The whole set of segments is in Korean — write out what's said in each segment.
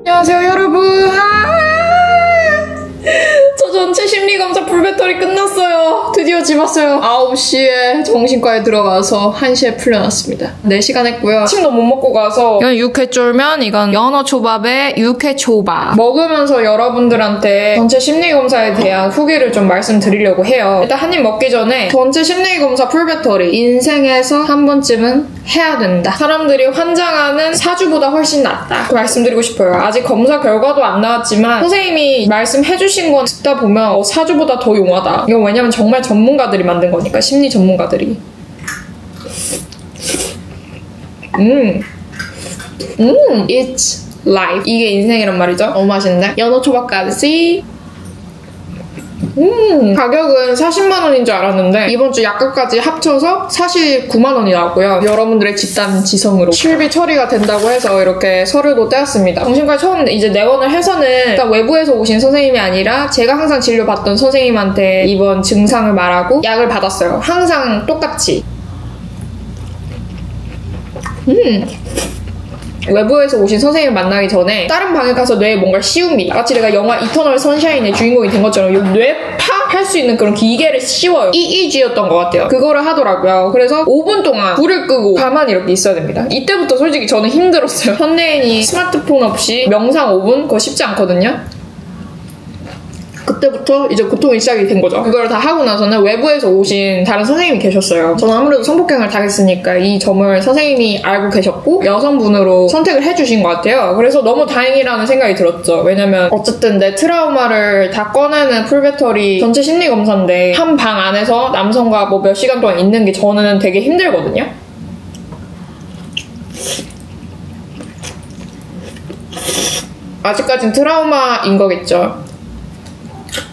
안녕하세요 여러분. 저 전체 심리검사 풀배터리 끝났어요. 드디어 집 왔어요. 9시에 정신과에 들어가서 1시에 풀려났습니다. 4시간 했고요. 아침도 못 먹고 가서 이건 육회쫄면, 이건 연어초밥에 육회초밥 먹으면서 여러분들한테 전체 심리검사에 대한 후기를 좀 말씀드리려고 해요. 일단 한 입 먹기 전에 전체 심리검사 풀배터리 인생에서 한 번쯤은 해야 된다. 사람들이 환장하는 사주보다 훨씬 낫다. 말씀드리고 싶어요. 아직 검사 결과도 안 나왔지만 선생님이 말씀해주신 건 듣다 보면 사주보다 더 용하다. 이건 왜냐면 정말 전문가들이 만든 거니까. 심리 전문가들이. It's life. 이게 인생이란 말이죠. 너무 맛있는데? 연어초밥까지. 가격은 40만원인 줄 알았는데 이번 주 약값까지 합쳐서 49만원이 나왔고요. 여러분들의 집단 지성으로 실비 처리가 된다고 해서 이렇게 서류도 떼었습니다. 정신과에 처음 이제 내원을 해서는 일단 외부에서 오신 선생님이 아니라 제가 항상 진료받던 선생님한테 이번 증상을 말하고 약을 받았어요. 항상 똑같이. 외부에서 오신 선생님을 만나기 전에 다른 방에 가서 뇌에 뭔가를 씌웁니다. 마치 내가 영화 이터널 선샤인의 주인공이 된 것처럼 이 뇌파 할 수 있는 그런 기계를 씌워요. EEG였던 것 같아요. 그거를 하더라고요. 그래서 5분 동안 불을 끄고 가만히 이렇게 있어야 됩니다. 이때부터 솔직히 저는 힘들었어요. 현대인이 스마트폰 없이 명상 5분? 그거 쉽지 않거든요. 그때부터 이제 고통이 시작이 된 거죠. 그걸 다 하고 나서는 외부에서 오신 다른 선생님이 계셨어요. 저는 아무래도 성폭행을 당했으니까 이 점을 선생님이 알고 계셨고 여성분으로 선택을 해주신 것 같아요. 그래서 너무 다행이라는 생각이 들었죠. 왜냐면 어쨌든 내 트라우마를 다 꺼내는 풀배터리 전체 심리검사인데 한 방 안에서 남성과 뭐 몇 시간 동안 있는 게 저는 되게 힘들거든요. 아직까진 트라우마인 거겠죠.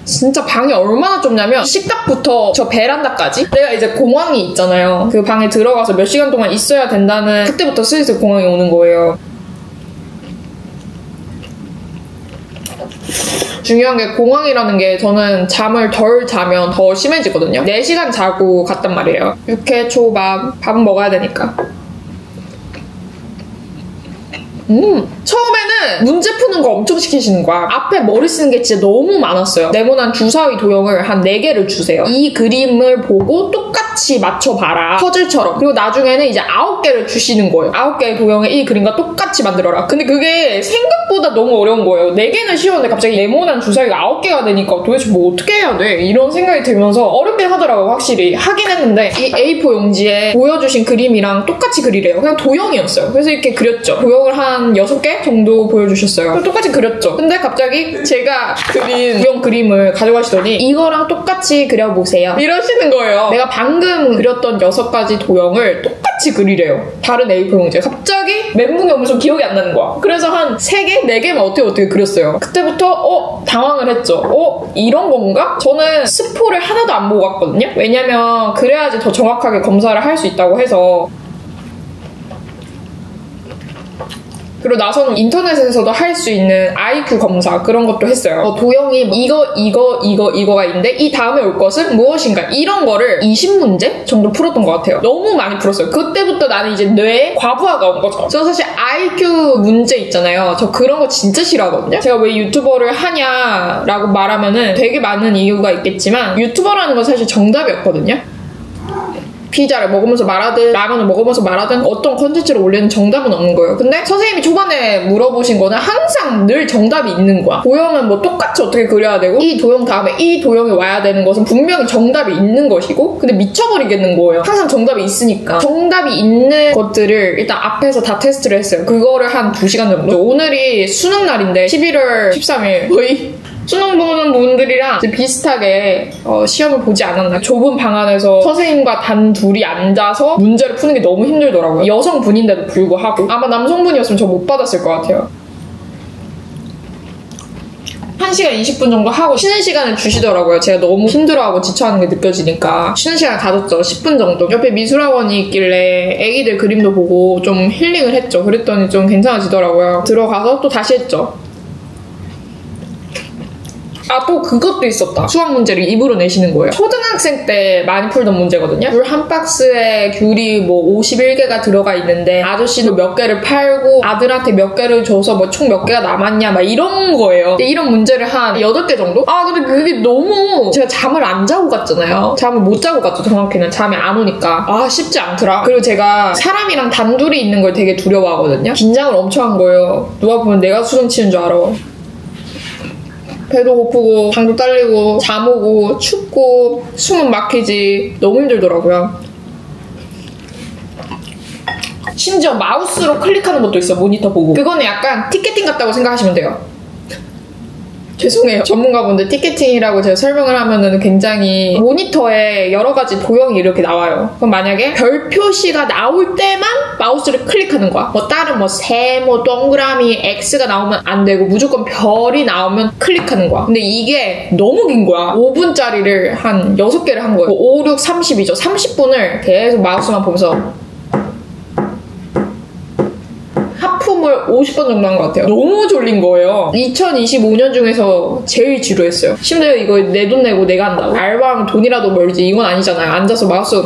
진짜 방이 얼마나 좁냐면 식탁부터 저 베란다까지 내가 이제 공황이 있잖아요. 그 방에 들어가서 몇 시간 동안 있어야 된다는 그때부터 슬슬 공황이 오는 거예요. 중요한 게 공황이라는 게 저는 잠을 덜 자면 더 심해지거든요. 4시간 자고 갔단 말이에요. 육회초밥 밥은 먹어야 되니까. 처음에는 문제 푸는 거 엄청 시키시는 거야. 앞에 머리 쓰는 게 진짜 너무 많았어요. 네모난 주사위 도형을 한 4개를 주세요. 이 그림을 보고 똑같이 맞춰봐라. 퍼즐처럼. 그리고 나중에는 이제 9개를 주시는 거예요. 9개의 도형에 이 그림과 똑같이 만들어라. 근데 그게 생각보다 너무 어려운 거예요. 4개는 쉬웠는데 갑자기 네모난 주사위가 9개가 되니까 도대체 뭐 어떻게 해야 돼? 이런 생각이 들면서 어렵긴 하더라고요. 확실히. 하긴 했는데 이 A4 용지에 보여주신 그림이랑 똑같이 그리래요. 그냥 도형이었어요. 그래서 이렇게 그렸죠. 도형을 한 6개 정도 보여주셨어요. 똑같이 그렸죠. 근데 갑자기 제가 그린 도형 그림을 가져가시더니 이거랑 똑같이 그려보세요. 이러시는 거예요. 내가 방금 그렸던 6가지 도형을 똑같이 그리래요. 다른 A4 용지에. 갑자기 멘붕이 오면서 기억이 안 나는 거야. 그래서 한 3개? 4개만 어떻게 그렸어요. 그때부터 당황을 했죠. 이런 건가? 저는 스포를 하나도 안 보고 갔거든요. 왜냐면 그래야지 더 정확하게 검사를 할 수 있다고 해서. 그리고 나서는 인터넷에서도 할 수 있는 IQ 검사 그런 것도 했어요. 도형이 이거가 있는데 이 다음에 올 것은 무엇인가 이런 거를 20문제 정도 풀었던 것 같아요. 너무 많이 풀었어요. 그때부터 나는 이제 뇌에 과부하가 온 거죠. 저 사실 IQ 문제 있잖아요. 저 그런 거 진짜 싫어하거든요. 제가 왜 유튜버를 하냐라고 말하면은 되게 많은 이유가 있겠지만 유튜버라는 건 사실 정답이 없거든요. 피자를 먹으면서 말하든 라면을 먹으면서 말하든 어떤 컨텐츠를 올리는 정답은 없는 거예요. 근데 선생님이 초반에 물어보신 거는 항상 늘 정답이 있는 거야. 도형은 뭐 똑같이 어떻게 그려야 되고 이 도형 다음에 이 도형이 와야 되는 것은 분명히 정답이 있는 것이고 근데 미쳐버리겠는 거예요. 항상 정답이 있으니까. 정답이 있는 것들을 일단 앞에서 다 테스트를 했어요. 그거를 한 2시간 정도. 오늘이 수능 날인데 11월 13일 거의 수능 보는 분들이랑 비슷하게 시험을 보지 않았나. 좁은 방 안에서 선생님과 단 둘이 앉아서 문제를 푸는 게 너무 힘들더라고요. 여성분인데도 불구하고. 아마 남성분이었으면 저 못 받았을 것 같아요. 1시간 20분 정도 하고 쉬는 시간을 주시더라고요. 제가 너무 힘들어하고 지쳐하는 게 느껴지니까 쉬는 시간 가졌죠. 10분 정도. 옆에 미술학원이 있길래 애기들 그림도 보고 좀 힐링을 했죠. 그랬더니 좀 괜찮아지더라고요. 들어가서 또 다시 했죠. 아, 또 그것도 있었다. 수학 문제를 입으로 내시는 거예요. 초등학생 때 많이 풀던 문제거든요. 귤 한 박스에 귤이 뭐 51개가 들어가 있는데 아저씨도 몇 개를 팔고 아들한테 몇 개를 줘서 뭐 총 몇 개가 남았냐 막 이런 거예요. 근데 이런 문제를 한 8개 정도? 아, 근데 그게 너무 제가 잠을 안 자고 갔잖아요. 잠을 못 자고 갔죠. 정확히는 잠이 안 오니까. 아, 쉽지 않더라. 그리고 제가 사람이랑 단둘이 있는 걸 되게 두려워하거든요. 긴장을 엄청 한 거예요. 누가 보면 내가 수능 치는 줄 알아. 배도 고프고 방도 딸리고 잠 오고 춥고 숨은 막히지. 너무 힘들더라고요. 심지어 마우스로 클릭하는 것도 있어요. 모니터 보고. 그거는 약간 티켓팅 같다고 생각하시면 돼요. 죄송해요. 전문가분들 티켓팅이라고 제가 설명을 하면은 굉장히 모니터에 여러 가지 도형이 이렇게 나와요. 그럼 만약에 별 표시가 나올 때만 마우스를 클릭하는 거야. 뭐 다른 뭐 새, 뭐 동그라미, X가 나오면 안 되고 무조건 별이 나오면 클릭하는 거야. 근데 이게 너무 긴 거야. 5분짜리를 한 6개를 한 거예요. 5, 6, 30이죠. 30분을 계속 마우스만 보면서 하품을 50번 정도 한 것 같아요. 너무 졸린 거예요. 2025년 중에서 제일 지루했어요. 심지어 이거 내 돈 내고 내가 한다고? 알바하면 돈이라도 벌지 이건 아니잖아요. 앉아서 마우스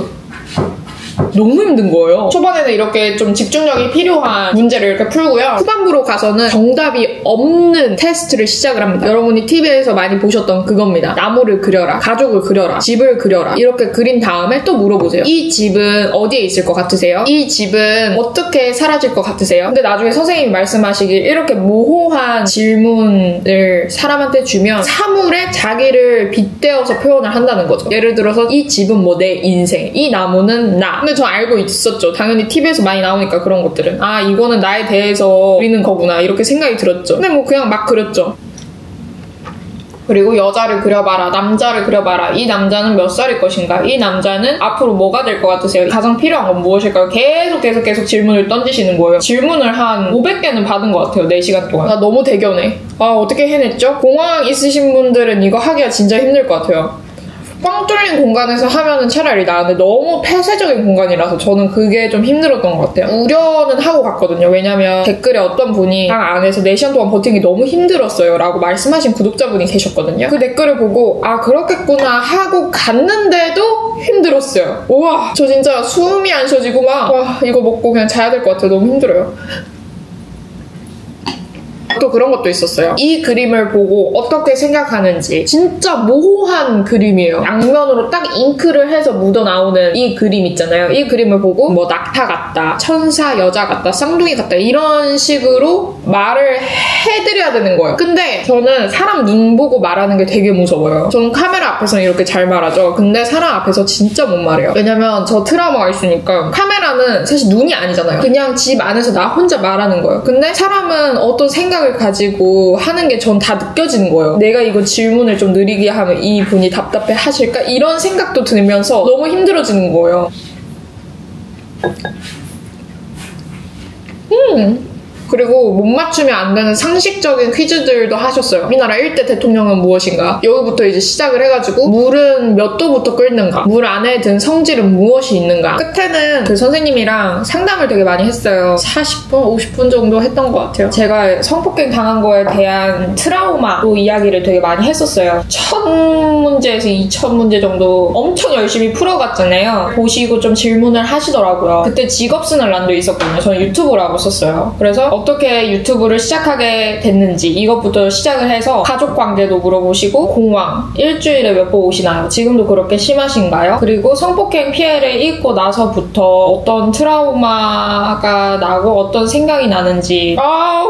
너무 힘든 거예요. 초반에는 이렇게 좀 집중력이 필요한 문제를 이렇게 풀고요. 후반부로 가서는 정답이 없는 테스트를 시작을 합니다. 여러분이 TV에서 많이 보셨던 그겁니다. 나무를 그려라, 가족을 그려라, 집을 그려라. 이렇게 그린 다음에 또 물어보세요. 이 집은 어디에 있을 것 같으세요? 이 집은 어떻게 사라질 것 같으세요? 근데 나중에 선생님이 말씀하시길 이렇게 모호한 질문을 사람한테 주면 사물에 자기를 빗대어서 표현을 한다는 거죠. 예를 들어서 이 집은 뭐 내 인생, 이 나무는 나. 근데 저 알고 있었죠. 당연히 TV에서 많이 나오니까 그런 것들은. 아, 이거는 나에 대해서 그리는 거구나 이렇게 생각이 들었죠. 근데 뭐 그냥 막 그렸죠. 그리고 여자를 그려봐라, 남자를 그려봐라. 이 남자는 몇 살일 것인가? 이 남자는 앞으로 뭐가 될 것 같으세요? 가장 필요한 건 무엇일까요? 계속 질문을 던지시는 거예요. 질문을 한 500개는 받은 것 같아요. 4시간 동안. 나 너무 대견해. 아, 어떻게 해냈죠? 공황 있으신 분들은 이거 하기가 진짜 힘들 것 같아요. 뻥 뚫린 공간에서 하면은 차라리 나은데 너무 폐쇄적인 공간이라서 저는 그게 좀 힘들었던 것 같아요. 우려는 하고 갔거든요. 왜냐면 댓글에 어떤 분이 방 안에서 4시간 동안 버티기 너무 힘들었어요 라고 말씀하신 구독자분이 계셨거든요. 그 댓글을 보고 아, 그렇겠구나 하고 갔는데도 힘들었어요. 우와, 저 진짜 숨이 안 쉬어지고 막 와, 이거 먹고 그냥 자야 될 것 같아요. 너무 힘들어요. 또 그런 것도 있었어요. 이 그림을 보고 어떻게 생각하는지. 진짜 모호한 그림이에요. 양면으로 딱 잉크를 해서 묻어나오는 이 그림 있잖아요. 이 그림을 보고 뭐 낙타 같다, 천사 여자 같다, 쌍둥이 같다 이런 식으로 말을 해드려야 되는 거예요. 근데 저는 사람 눈 보고 말하는 게 되게 무서워요. 저는 카메라 앞에서는 이렇게 잘 말하죠. 근데 사람 앞에서 진짜 못 말해요. 왜냐면 저 트라우마가 있으니까. 카메라는 사실 눈이 아니잖아요. 그냥 집 안에서 나 혼자 말하는 거예요. 근데 사람은 어떤 생각을 가지고 하는 게 전 다 느껴지는 거예요. 내가 이거 질문을 좀 느리게 하면 이 분이 답답해 하실까? 이런 생각도 들면서 너무 힘들어지는 거예요. 그리고 못 맞추면 안 되는 상식적인 퀴즈들도 하셨어요. 우리나라 1대 대통령은 무엇인가? 여기부터 이제 시작을 해가지고 물은 몇 도부터 끓는가? 물 안에 든 성질은 무엇이 있는가? 끝에는 그 선생님이랑 상담을 되게 많이 했어요. 40분, 50분 정도 했던 것 같아요. 제가 성폭행 당한 거에 대한 트라우마로 이야기를 되게 많이 했었어요. 1000문제에서 2000문제 정도 엄청 열심히 풀어갔잖아요. 보시고 좀 질문을 하시더라고요. 그때 직업순환란도 있었거든요. 저는 유튜브를 하고 있었어요. 그래서 어떻게 유튜브를 시작하게 됐는지 이것부터 시작을 해서 가족 관계도 물어보시고 공황 일주일에 몇 번 오시나요? 지금도 그렇게 심하신가요? 그리고 성폭행 피해를 입고 나서부터 어떤 트라우마가 나고 어떤 생각이 나는지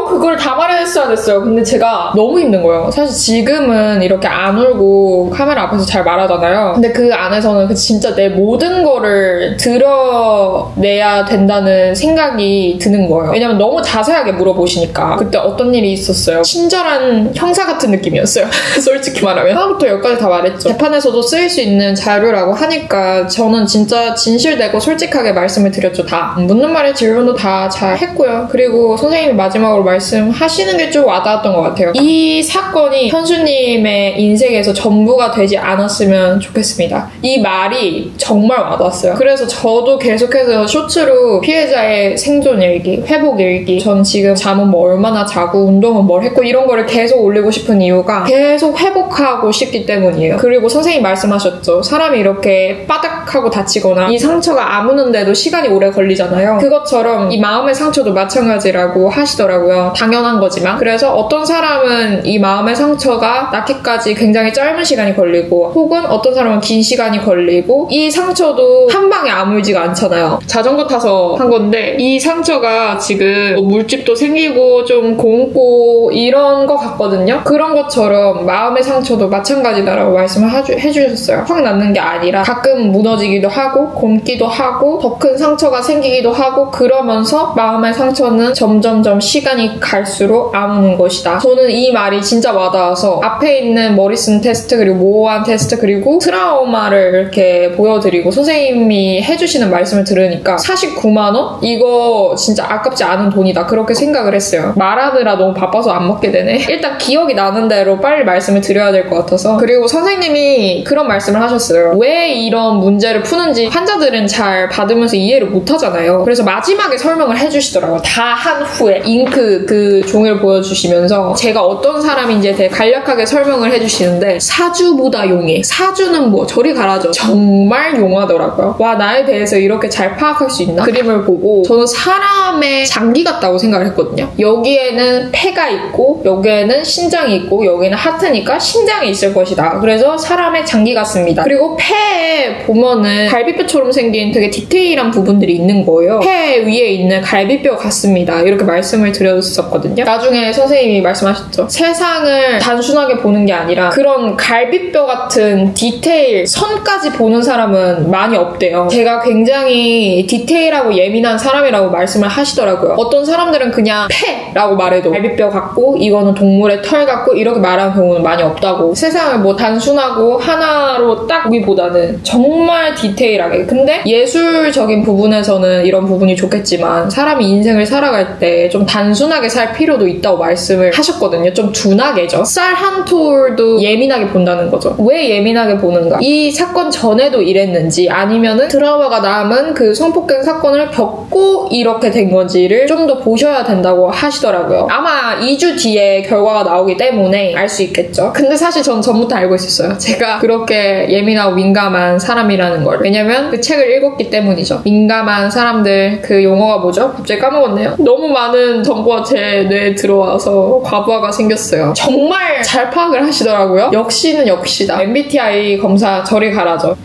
그걸 다 말했어야 됐어요. 근데 제가 너무 힘든 거예요. 사실 지금은 이렇게 안 울고 카메라 앞에서 잘 말하잖아요. 근데 그 안에서는 진짜 내 모든 거를 드러내야 된다는 생각이 드는 거예요. 왜냐면 너무 자세하게 물어보시니까. 그때 어떤 일이 있었어요? 친절한 형사 같은 느낌이었어요. 솔직히 말하면. 하나부터 열까지 다 말했죠. 재판에서도 쓰일 수 있는 자료라고 하니까 저는 진짜 진실되고 솔직하게 말씀을 드렸죠. 다. 묻는 말에 질문도 다 잘 했고요. 그리고 선생님이 마지막으로 말씀하시는 게 좀 와닿았던 것 같아요. 이 사건이 현수님의 인생에서 전부가 되지 않았으면 좋겠습니다. 이 말이 정말 와닿았어요. 그래서 저도 계속해서 쇼츠로 피해자의 생존 일기, 회복 일기, 전 지금 잠은 뭐 얼마나 자고 운동은 뭘 했고 이런 거를 계속 올리고 싶은 이유가 계속 회복하고 싶기 때문이에요. 그리고 선생님 말씀하셨죠. 사람이 이렇게 바닥하고 다치거나 이 상처가 아무는데도 시간이 오래 걸리잖아요. 그것처럼 이 마음의 상처도 마찬가지라고 하시더라고요. 당연한 거지만. 그래서 어떤 사람은 이 마음의 상처가 낫기까지 굉장히 짧은 시간이 걸리고 혹은 어떤 사람은 긴 시간이 걸리고 이 상처도 한 방에 아물지가 않잖아요. 자전거 타서 한 건데 이 상처가 지금 뭐 물집도 생기고 좀 곪고 이런 거 같거든요. 그런 것처럼 마음의 상처도 마찬가지다라고 말씀을 해주셨어요. 확 낫는 게 아니라 가끔 무너지기도 하고 곪기도 하고 더 큰 상처가 생기기도 하고 그러면서 마음의 상처는 점점점 시간이 갈수록 아무는 것이다. 저는 이 말이 진짜 와닿아서 앞에 있는 머리슨 테스트 그리고 모호한 테스트 그리고 트라우마를 이렇게 보여드리고 선생님이 해주시는 말씀을 들으니까 49만 원? 이거 진짜 아깝지 않은 돈이다. 그렇게 생각을 했어요. 말하느라 너무 바빠서 안 먹게 되네. 일단 기억이 나는 대로 빨리 말씀을 드려야 될 것 같아서. 그리고 선생님이 그런 말씀을 하셨어요. 왜 이런 문제를 푸는지 환자들은 잘 받으면서 이해를 못 하잖아요. 그래서 마지막에 설명을 해주시더라고요. 다 한 후에 잉크 그 종이를 보여주시면서 제가 어떤 사람인지에 대해 간략하게 설명을 해주시는데 사주보다 용해. 사주는 뭐 저리 가라죠. 정말 용하더라고요. 와 나에 대해서 이렇게 잘 파악할 수 있나? 그림을 보고 저는 사람의 장기 같다고 생각을 했거든요. 여기에는 폐가 있고 여기에는 신장이 있고 여기는 하트니까 신장이 있을 것이다. 그래서 사람의 장기 같습니다. 그리고 폐에 보면은 갈비뼈처럼 생긴 되게 디테일한 부분들이 있는 거예요. 폐 위에 있는 갈비뼈 같습니다. 이렇게 말씀을 드렸었거든요. 나중에 선생님이 말씀하셨죠. 세상을 단순하게 보는 게 아니라 그런 갈비뼈 같은 디테일 선까지 보는 사람은 많이 없대요. 제가 굉장히 디테일하고 예민한 사람이라고 말씀을 하시더라고요. 어떤 사람들은 그냥 폐라고 말해도 갈비뼈 같고 이거는 동물의 털 같고 이렇게 말하는 경우는 많이 없다고. 세상을 뭐 단순하고 하나로 딱 보기보다는 정말 디테일하게. 근데 예술적인 부분에서는 이런 부분이 좋겠지만 사람이 인생을 살아갈 때 좀 단순하게 살 필요도 있다고 말씀을 하셨거든요. 좀 둔하게죠. 쌀 한 톨도 예민하게 본다는 거죠. 왜 예민하게 보는가? 이 사건 전에도 이랬는지 아니면은 트라우마가 남은 그 성폭행 사건을 겪고 이렇게 된 건지를 좀 더 보셔야 된다고 하시더라고요. 아마 2주 뒤에 결과가 나오기 때문에 알 수 있겠죠. 근데 사실 전 전부터 알고 있었어요. 제가 그렇게 예민하고 민감한 사람이라는 걸. 왜냐면 그 책을 읽었기 때문이죠. 민감한 사람들 그 용어가 뭐죠? 갑자기 까먹었네요. 너무 많은 정보가 제 뇌에 들어와서 과부하가 생겼어요. 정말 잘 파악을 하시더라고요. 역시는 역시다. MBTI 검사 저리 가라죠.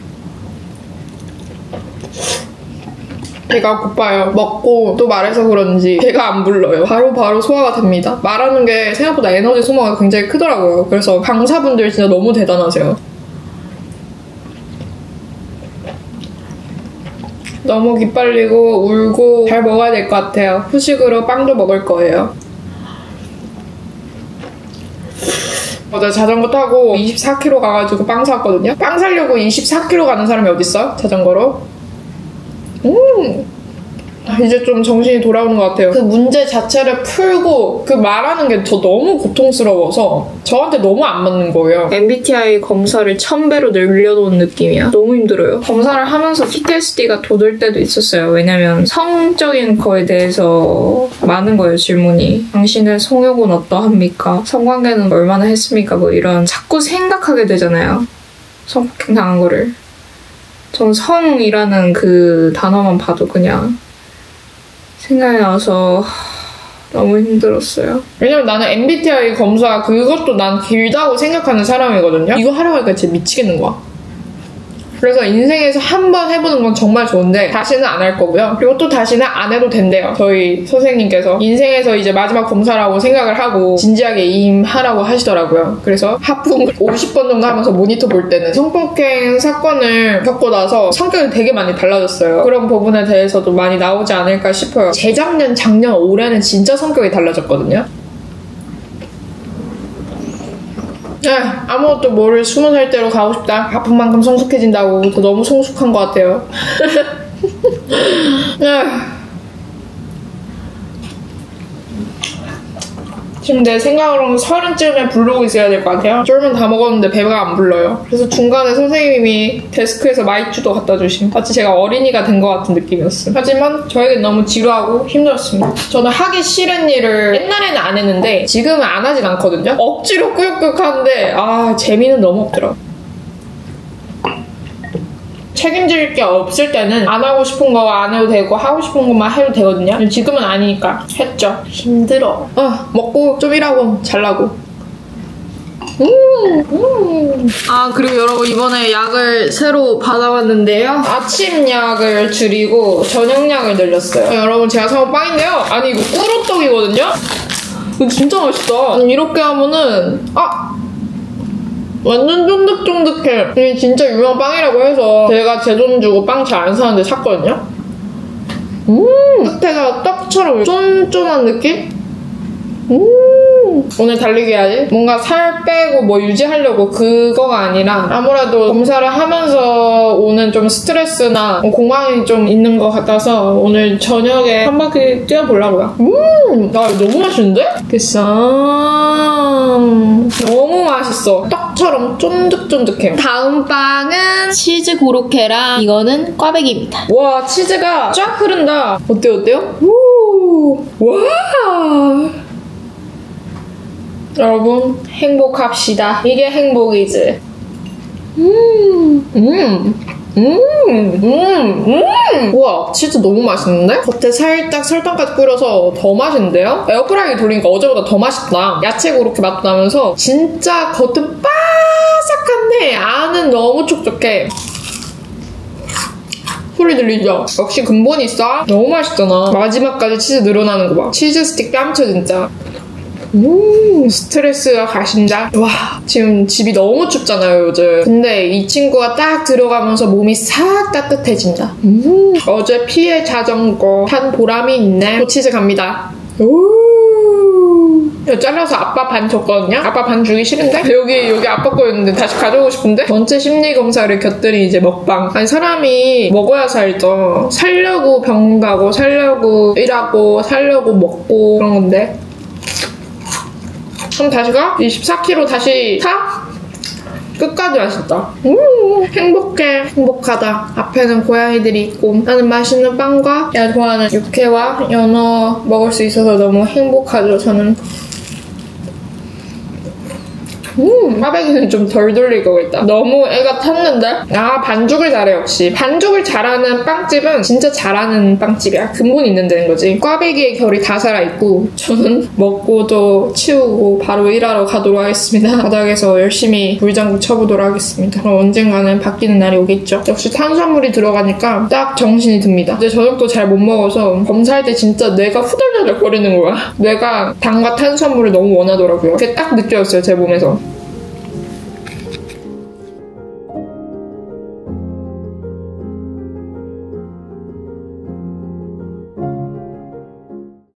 배가 고파요. 먹고 또 말해서 그런지 배가 안 불러요. 바로 소화가 됩니다. 말하는 게 생각보다 에너지 소모가 굉장히 크더라고요. 그래서 강사분들 진짜 너무 대단하세요. 너무 기빨리고 울고 잘 먹어야 될 것 같아요. 후식으로 빵도 먹을 거예요. 어제 자전거 타고 24km 가가지고 빵 샀거든요. 빵 사려고 24km 가는 사람이 어딨어요? 자전거로. 이제 좀 정신이 돌아오는 것 같아요. 그 문제 자체를 풀고 그 말하는 게 저 너무 고통스러워서 저한테 너무 안 맞는 거예요. MBTI 검사를 1000배로 늘려놓은 느낌이야. 너무 힘들어요. 검사를 하면서 PTSD가 돋을 때도 있었어요. 왜냐면 성적인 거에 대해서 많은 거예요, 질문이. 당신의 성욕은 어떠합니까? 성관계는 얼마나 했습니까? 뭐 이런 자꾸 생각하게 되잖아요. 성폭행 당한 거를. 전 성이라는 그 단어만 봐도 그냥 생각이 나서 너무 힘들었어요. 왜냐면 나는 MBTI 검사 그것도 난 길다고 생각하는 사람이거든요. 이거 하려고 하니까 진짜 미치겠는 거야. 그래서 인생에서 한 번 해보는 건 정말 좋은데 다시는 안 할 거고요. 그리고 또 다시는 안 해도 된대요. 저희 선생님께서 인생에서 이제 마지막 검사라고 생각을 하고 진지하게 임하라고 하시더라고요. 그래서 하품 50번 정도 하면서 모니터 볼 때는 성폭행 사건을 겪고 나서 성격이 되게 많이 달라졌어요. 그런 부분에 대해서도 많이 나오지 않을까 싶어요. 재작년, 작년, 올해는 진짜 성격이 달라졌거든요. 아무것도 모를 20살 때로 가고 싶다. 아픈 만큼 성숙해진다고. 저 너무 성숙한 것 같아요. 지금 내 생각으로는 30쯤에 부르고 있어야 될 것 같아요. 쫄면 다 먹었는데 배가 안 불러요. 그래서 중간에 선생님이 데스크에서 마이쮸도 갖다 주심. 마치 제가 어린이가 된 것 같은 느낌이었어요. 하지만 저에겐 너무 지루하고 힘들었습니다. 저는 하기 싫은 일을 옛날에는 안 했는데 지금은 안 하진 않거든요. 억지로 꾸역꾸역 하는데 재미는 너무 없더라고요. 책임질 게 없을 때는 안 하고 싶은 거 안 해도 되고 하고 싶은 것만 해도 되거든요. 지금은 아니니까 했죠. 힘들어. 먹고 좀 일하고 잘라고. 그리고 여러분 이번에 약을 새로 받아왔는데요. 아침 약을 줄이고 저녁 약을 늘렸어요. 여러분 제가 사온 빵인데요. 아니 이거 꿀호떡이거든요. 이거 진짜 맛있다. 이렇게 하면은 완전 쫀득쫀득해. 이게 진짜 유명한 빵이라고 해서 제가 제 돈 주고 빵 잘 안 사는데 샀거든요. 끝에가 떡처럼 쫀쫀한 느낌? 오늘 달리기 해야지. 뭔가 살 빼고 뭐 유지하려고 그거가 아니라 아무래도 검사를 하면서 오는 좀 스트레스나 공황이 좀 있는 것 같아서 오늘 저녁에 한 바퀴 뛰어보려고요. 나 이거 너무 맛있는데? 너무 맛있어. 떡처럼 쫀득쫀득해요. 다음 빵은 치즈 고로케랑 이거는 꽈배기입니다. 와, 치즈가 쫙 흐른다. 어때요? 와. 여러분 행복합시다. 이게 행복이지. 우와, 치즈 너무 맛있는데? 겉에 살짝 설탕까지 뿌려서 더 맛있는데요? 에어프라이기 돌리니까 어제보다 더 맛있다. 야채 고로케 맛도 나면서 진짜 겉은 바삭한데 안은 너무 촉촉해. 소리 들리죠? 역시 근본이 있어. 너무 맛있잖아. 마지막까지 치즈 늘어나는 거 봐. 치즈 스틱 뺨쳐 진짜. 스트레스가 가신다. 와, 지금 집이 너무 춥잖아요 요즘. 근데 이 친구가 딱 들어가면서 몸이 싹 따뜻해진다. 어제 피해 자전거 탄 보람이 있네. 또 치즈 갑니다. 이거 잘라서 아빠 반 줬거든요. 아빠 반 주기 싫은데? 여기 아빠 거였는데 다시 가져오고 싶은데? 전체 심리검사를 곁들인 이제 먹방. 아니 사람이 먹어야 살죠. 살려고 병 가고 살려고 일하고 살려고 먹고 그런 건데. 그럼 다시 가? 24kg 다시 타? 끝까지 맛있다. 행복하다. 앞에는 고양이들이 있고 나는 맛있는 빵과 내가 좋아하는 육회와 연어 먹을 수 있어서 너무 행복하죠. 저는 꽈배기는 좀 덜 돌릴 거고 있다. 너무 애가 탔는데? 반죽을 잘해 역시. 반죽을 잘하는 빵집은 진짜 잘하는 빵집이야. 근본이 있는 데는 거지. 꽈배기의 결이 다 살아있고 저는 먹고도 치우고 바로 일하러 가도록 하겠습니다. 바닥에서 열심히 물장구 쳐보도록 하겠습니다. 그럼 언젠가는 바뀌는 날이 오겠죠. 역시 탄수화물이 들어가니까 딱 정신이 듭니다. 이제 저녁도 잘 못 먹어서 검사할 때 진짜 뇌가 후덜덜 거리는 거야. 뇌가 당과 탄수화물을 너무 원하더라고요. 그게 딱 느껴졌어요 제 몸에서.